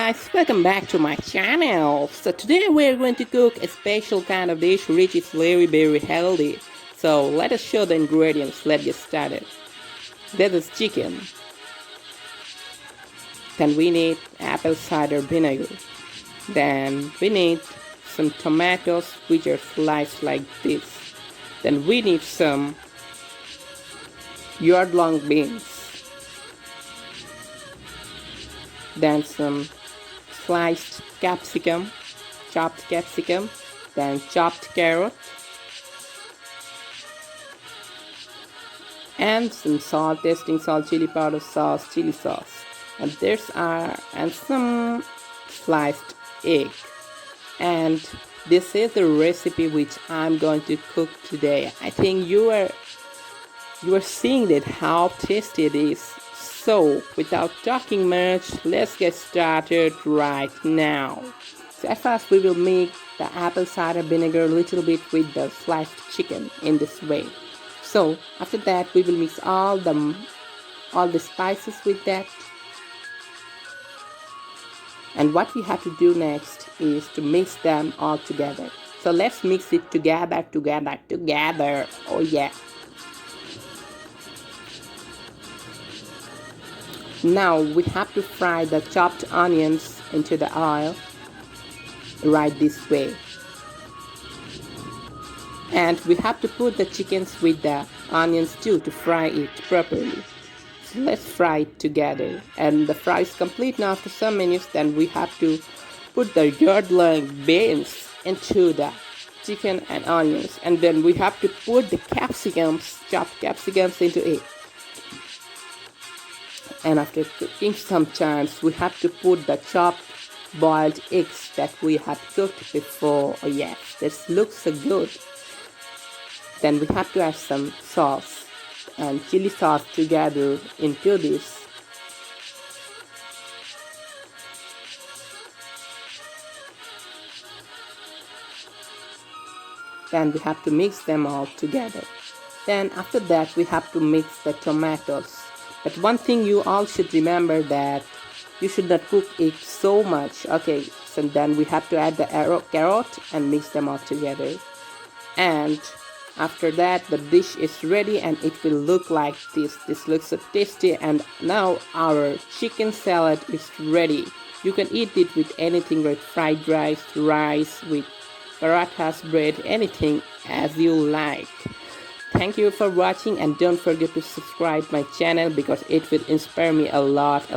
guys, welcome back to my channel. So today we're going to cook a special kind of dish which is very healthy. So let us show the ingredients. Let's get started. This is chicken. Then we need apple cider vinegar. Then we need some tomatoes which are sliced like this. Then we need some yard-long beans. Then some sliced capsicum, chopped capsicum, then chopped carrot, and some salt, tasting salt, chili powder sauce, chili sauce, and some sliced egg. And this is the recipe which I'm going to cook today. I think you are seeing that how tasty it is. So, without talking much, let's get started right now. So at first we will make the apple cider vinegar a little bit with the sliced chicken in this way. So after that we will mix all the spices with that. And what we have to do next is to mix them all together. So let's mix it together. Oh yeah. Now we have to fry the chopped onions into the oil right this way. And we have to put the chickens with the onions too to fry it properly. So let's fry it together. And the fry is complete now. After some minutes, then we have to put the yard-long beans into the chicken and onions. And then we have to put the chopped capsicums into it. And after cooking some times, we have to put the chopped boiled eggs that we have cooked before. Oh yes, this looks so good. Then we have to add some sauce and chili sauce together into this. Then we have to mix them all together. Then after that we have to mix the tomatoes. But one thing you all should remember that you should not cook it so much. Okay, so then we have to add the carrot and mix them all together. And after that the dish is ready and it will look like this. This looks so tasty, and now our chicken salad is ready. You can eat it with anything like fried rice, with parathas, bread, anything as you like. Thank you for watching, and don't forget to subscribe my channel because it will inspire me a lot.